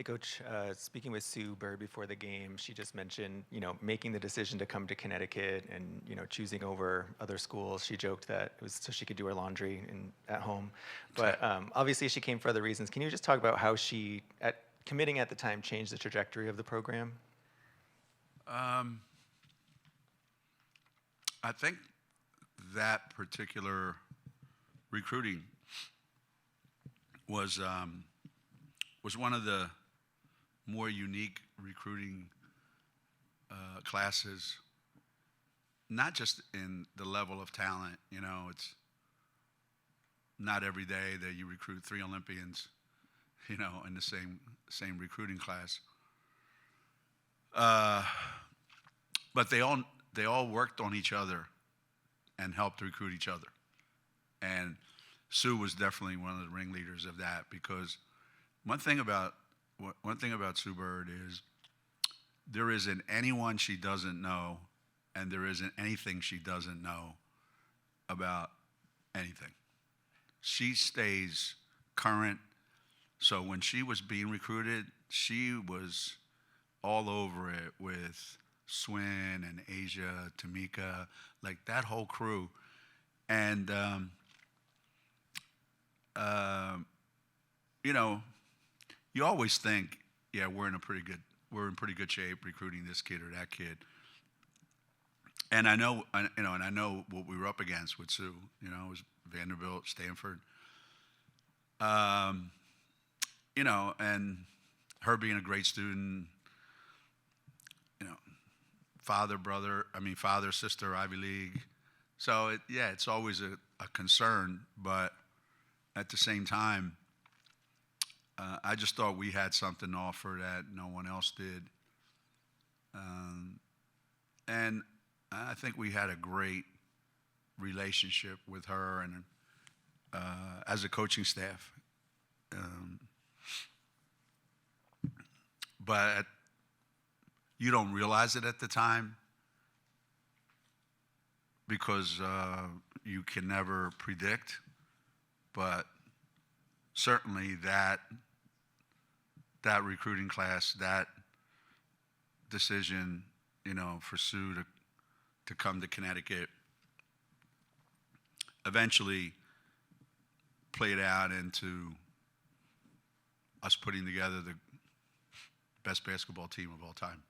Coach, speaking with Sue Bird before the game, she just mentioned, making the decision to come to Connecticut and, choosing over other schools. She joked that it was so she could do her laundry at home. But obviously she came for other reasons. Can you just talk about how she, committing at the time, changed the trajectory of the program? I think that particular recruiting was one of the more unique recruiting classes, not just in the level of talent. It's not every day that you recruit 3 Olympians, in the same recruiting class. But they all worked on each other and helped recruit each other. And Sue was definitely one of the ringleaders of that, because one thing about Sue Bird is there isn't anyone she doesn't know, and there isn't anything she doesn't know about anything. She stays current. So when she was being recruited, she was all over it with Swin and Asia, Tamika, like that whole crew. And, you always think, yeah, we're in pretty good shape recruiting this kid or that kid. And I know what we were up against with Sue. It was Vanderbilt, Stanford. And her being a great student, father, sister, Ivy League. So it's always a concern, but at the same time, I just thought we had something to offer that no one else did. And I think we had a great relationship with her and as a coaching staff. But you don't realize it at the time because you can never predict. But certainly that recruiting class, that decision, for Sue to come to Connecticut, eventually played out into us putting together the best basketball team of all time.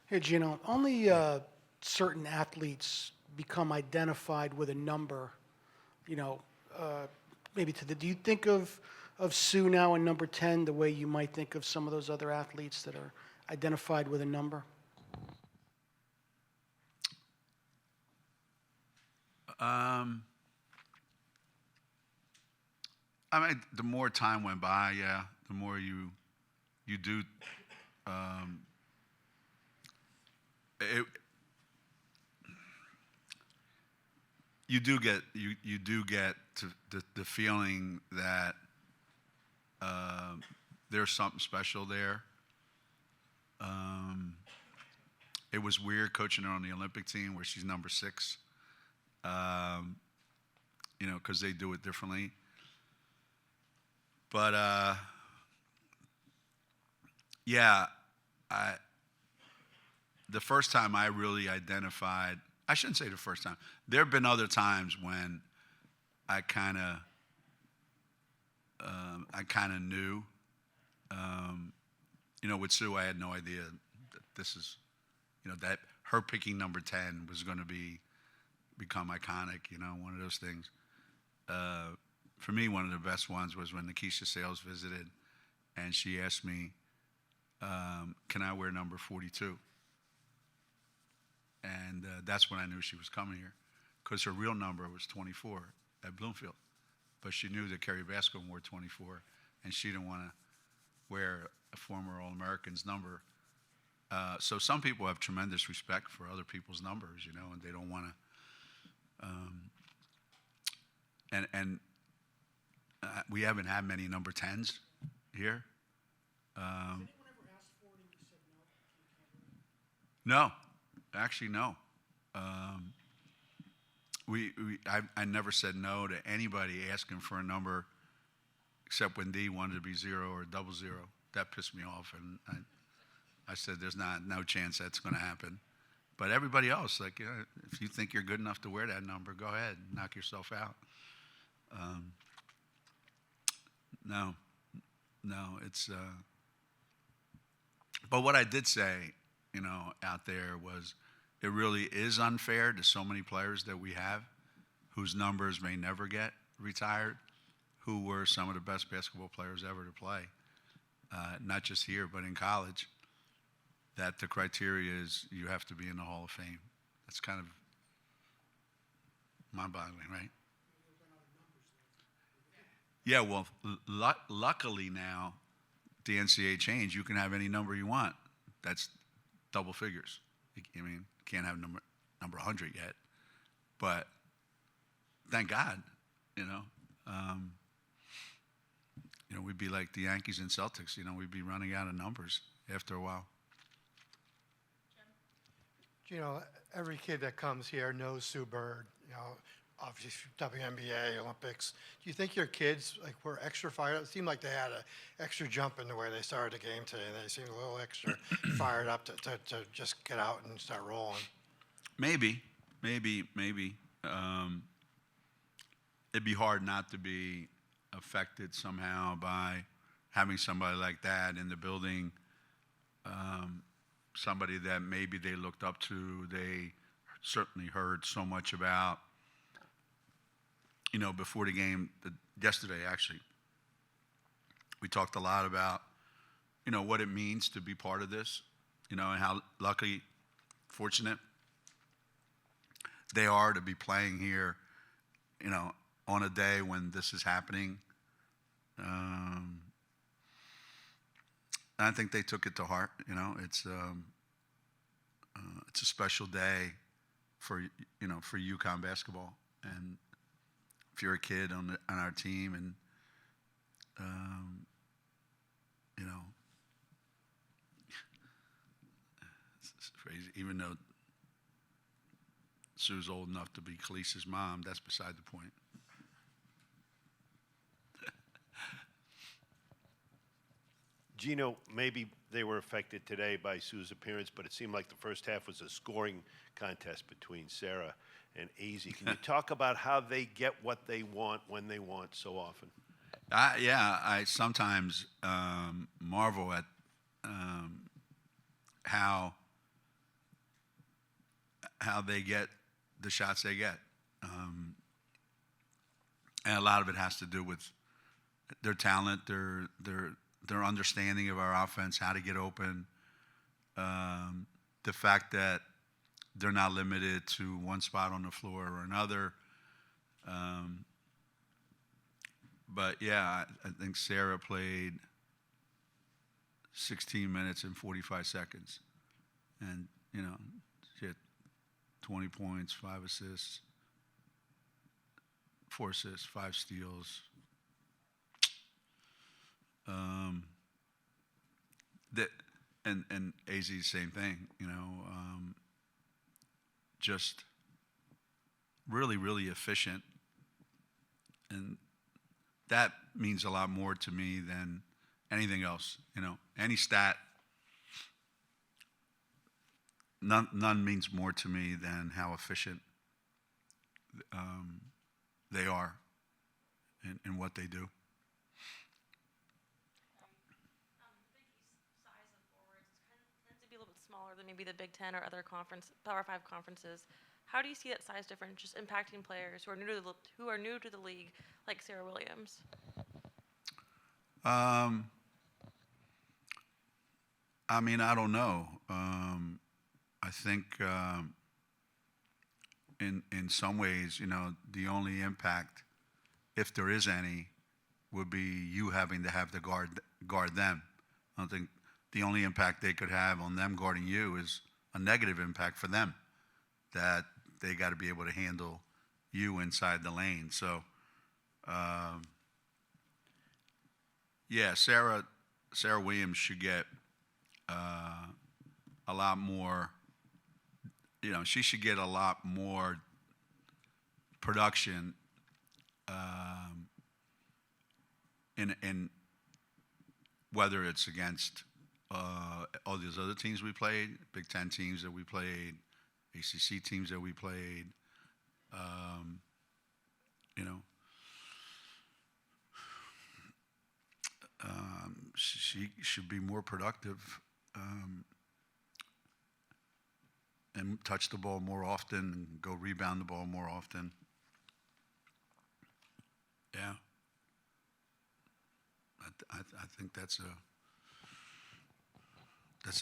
Hey, Geno, only certain athletes become identified with a number, maybe do you think of Sue now in number 10 the way you might think of some of those other athletes that are identified with a number? The more time went by, the more you do. You do get to the feeling that there's something special there. It was weird coaching her on the Olympic team where she's number 6, because they do it differently. But the first time I really identified, I shouldn't say the first time. There have been other times when I kind of knew. With Sue, I had no idea that this is, that her picking number 10 was going to become iconic. One of those things. For me, one of the best ones was when Nikisha Sales visited, and she asked me, "Can I wear number 42?" And that's when I knew she was coming here, because her real number was 24 at Bloomfield. But she knew that Kerry Bascom wore 24, and she didn't want to wear a former All-American's number. So some people have tremendous respect for other people's numbers, and they don't want to. We haven't had many number 10s here. Has anyone ever asked for it and you said no? No, actually no. I never said no to anybody asking for a number, except when D wanted to be 0 or 00. That pissed me off, and I said, "There's no chance that's going to happen." But everybody else, like, if you think you're good enough to wear that number, go ahead, knock yourself out. No, it's. But what I did say, out there was, it really is unfair to so many players that we have, whose numbers may never get retired, who were some of the best basketball players ever to play, not just here but in college. That the criteria is you have to be in the Hall of Fame. That's kind of mind-boggling, right? Yeah, well, luckily now, the NCAA changed. You can have any number you want. That's double figures. Can't have number 100 yet, but thank God, we'd be like the Yankees and Celtics. We'd be running out of numbers after a while. Every kid that comes here knows Sue Bird, obviously WNBA, Olympics. Do you think your kids were extra fired up? It seemed like they had an extra jump in the way they started the game today. They seemed a little extra fired up to just get out and start rolling. Maybe. It'd be hard not to be affected somehow by having somebody like that in the building. Somebody that maybe they looked up to, they certainly heard so much about. Before the game, yesterday actually, we talked a lot about, what it means to be part of this, and how lucky, fortunate they are to be playing here, on a day when this is happening. I think they took it to heart. It's a special day for UConn basketball, and if you're a kid on our team, and it's crazy. Even though Sue's old enough to be Khalees's mom, that's beside the point. Geno, maybe they were affected today by Sue's appearance, but it seemed like the first half was a scoring contest between Sarah and AZ. Can you talk about how they get what they want when they want so often? I sometimes marvel at how they get the shots they get. And a lot of it has to do with their talent, their understanding of our offense, how to get open, the fact that they're not limited to one spot on the floor or another. But yeah, I think Sarah played 16 minutes and 45 seconds. And, she had 20 points, 5 assists, 4 assists, 5 steals. And AZ, same thing, just really, really efficient. And that means a lot more to me than anything else. Any stat, none means more to me than how efficient they are in what they do. Than maybe the Big Ten or other Power 5 conferences. How do you see that size difference just impacting players who are new to the league, like Sarah Williams? I don't know. I think in some ways, the only impact, if there is any, would be you having to have to guard them. I don't think the only impact they could have on them guarding you is a negative impact for them, that they got to be able to handle you inside the lane. So, Sarah Williams should get a lot more, she should get a lot more production in whether it's against all these other teams we played, Big Ten teams that we played, ACC teams that we played. She should be more productive and touch the ball more often and go rebound the ball more often. Yeah. I think that's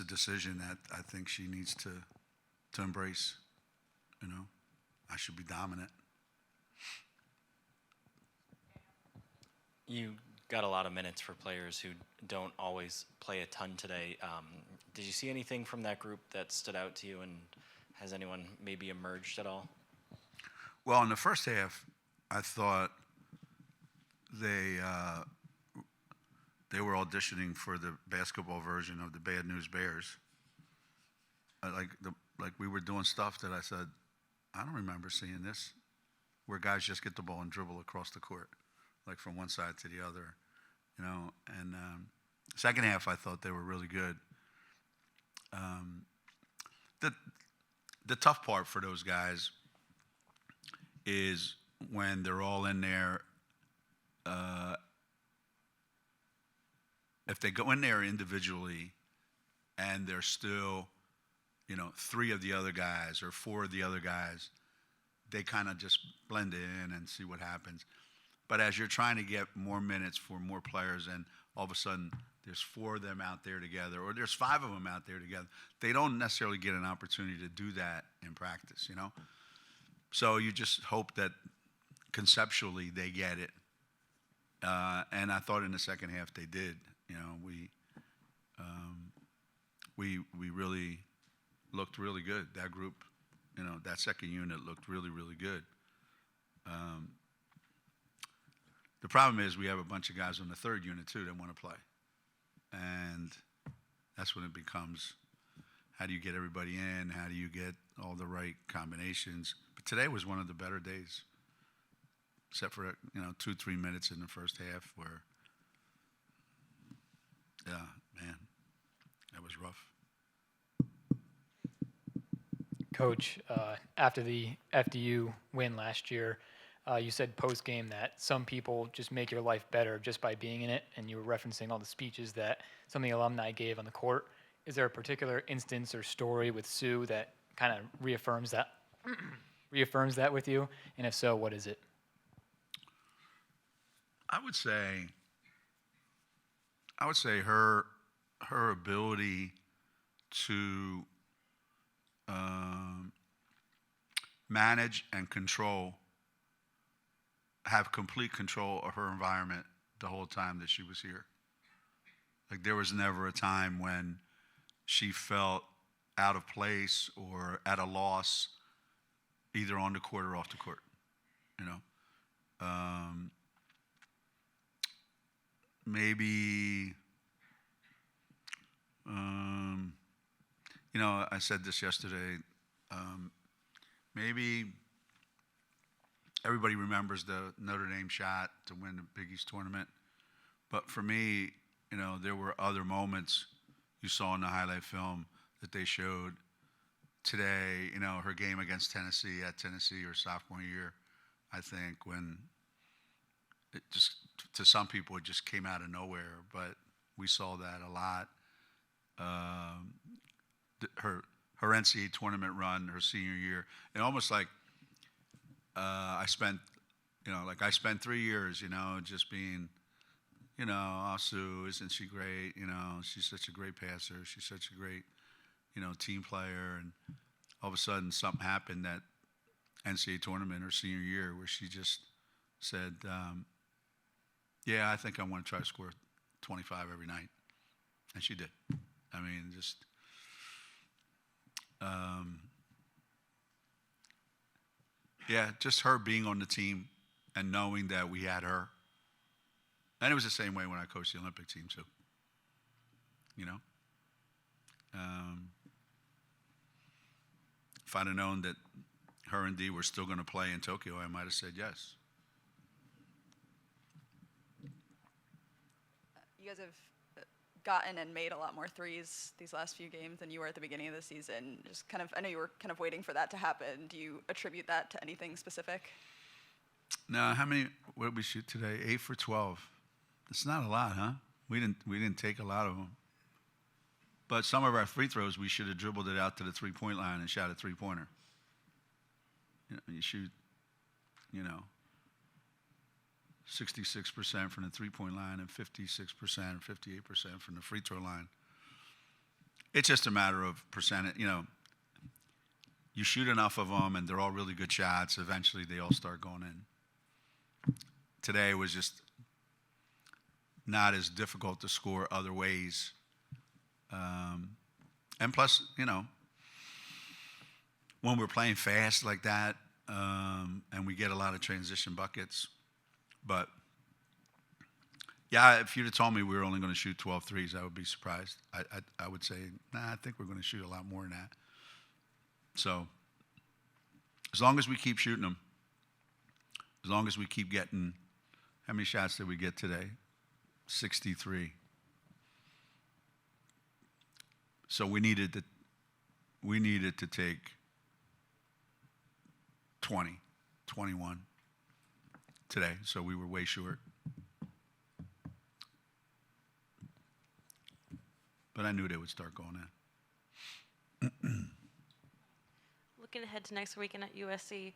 a decision that I think she needs to embrace. I should be dominant. You got a lot of minutes for players who don't always play a ton today. Did you see anything from that group that stood out to you, and has anyone maybe emerged at all? Well, in the first half, I thought they were auditioning for the basketball version of the Bad News Bears. Like we were doing stuff that I said, I don't remember seeing this, where guys just get the ball and dribble across the court, like from one side to the other, And second half, I thought they were really good. The tough part for those guys is when they're all in there. If they go in there individually and they're still, three of the other guys or four of the other guys, they kind of just blend in and see what happens. But as you're trying to get more minutes for more players, and all of a sudden there's four of them out there together, or there's five of them out there together, they don't necessarily get an opportunity to do that in practice, So you just hope that conceptually they get it. And I thought in the second half they did. We really looked really good. That group, that second unit looked really, really good. The problem is we have a bunch of guys on the third unit too that want to play. And that's when it becomes, how do you get everybody in? How do you get all the right combinations? But today was one of the better days, except for 2-3 minutes in the first half where, yeah, man, that was rough. Coach, after the FDU win last year, you said post-game that some people just make your life better just by being in it, and you were referencing all the speeches that some of the alumni gave on the court. Is there a particular instance or story with Sue that kind of reaffirms that with you? And if so, what is it? I would say her ability to manage and have complete control of her environment the whole time that she was here. Like there was never a time when she felt out of place or at a loss, either on the court or off the court. Maybe, I said this yesterday. Maybe everybody remembers the Notre Dame shot to win the Big East tournament. But for me, there were other moments you saw in the highlight film that they showed today, her game against Tennessee at Tennessee her sophomore year, I think, when it just, to some people, it just came out of nowhere. But we saw that a lot. Her NCAA tournament run, her senior year, and almost like I spent 3 years, just being, oh, Sue, isn't she great? She's such a great passer. She's such a great, team player. And all of a sudden something happened that NCAA tournament her senior year where she just said, yeah, I think I want to try to score 25 every night. And she did. I mean, just, just her being on the team and knowing that we had her. And it was the same way when I coached the Olympic team too. if I'd have known that her and Dee were still going to play in Tokyo, I might have said yes. You guys have gotten and made a lot more threes these last few games than you were at the beginning of the season. Just kind of, I know you were kind of waiting for that to happen. Do you attribute that to anything specific? No, how many? What did we shoot today? 8 for 12. It's not a lot, huh? We didn't take a lot of them. But some of our free throws, we should have dribbled it out to the three-point line and shot a three-pointer. You shoot, 66% from the three-point line and 56% or 58% from the free throw line. It's just a matter of percentage. You shoot enough of them, and they're all really good shots. Eventually, they all start going in. Today was just not as difficult to score other ways. And plus, when we're playing fast like that, and we get a lot of transition buckets. But, yeah, if you'd have told me we were only going to shoot 12 threes, I would be surprised. I would say, I think we're going to shoot a lot more than that. So, as long as we keep shooting them, as long as we keep getting, how many shots did we get today? 63. So we needed to take 20, 21 today. So we were way short. But I knew they would start going in. Looking ahead to next weekend at USC,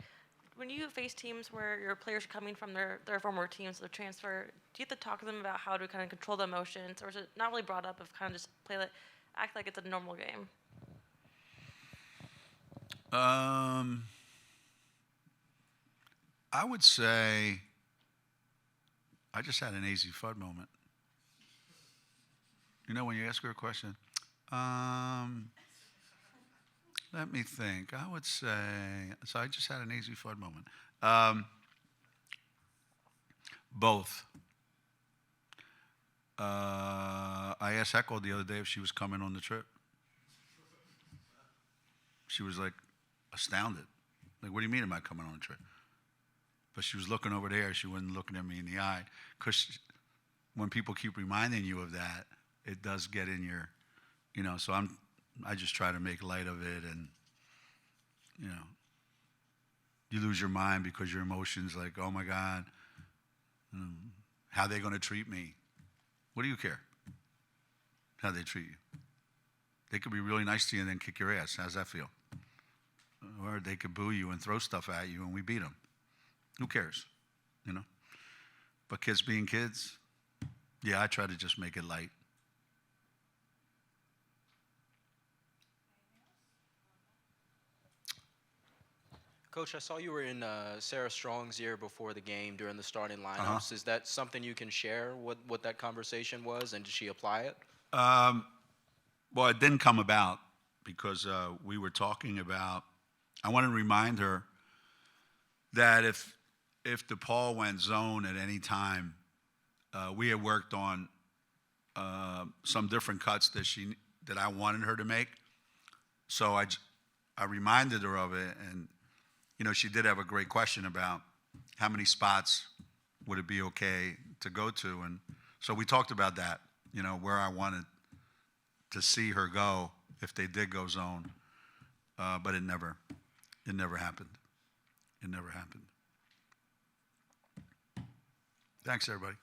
when you face teams where your players are coming from their former teams, their transfer, do you have to talk to them about how to kind of control the emotions, or is it not really brought up of kind of just act like it's a normal game? I would say I just had an AZ Fudd moment. When you ask her a question, let me think. I would say, so I just had an AZ Fudd moment. Both. I asked Heckle the other day if she was coming on the trip. She was like astounded. Like, what do you mean am I coming on the trip? But she was looking over there. She wasn't looking at me in the eye. Because when people keep reminding you of that, it does get in your, so I just try to make light of it, and, you lose your mind because your emotions like, oh my God, how are they going to treat me? What do you care how they treat you? They could be really nice to you and then kick your ass. How's that feel? Or they could boo you and throw stuff at you and we beat them. Who cares? But kids being kids, yeah, I try to just make it light. Coach, I saw you were in Sarah Strong's ear before the game during the starting lineups. Uh-huh. Is that something you can share, what that conversation was, and did she apply it? Well, it didn't come about because we were talking about, I want to remind her that if DePaul went zone at any time, we had worked on some different cuts that I wanted her to make. So I reminded her of it, and she did have a great question about how many spots would it be okay to go to, and so we talked about that. Where I wanted to see her go if they did go zone, but it never happened. It never happened. Thanks, everybody.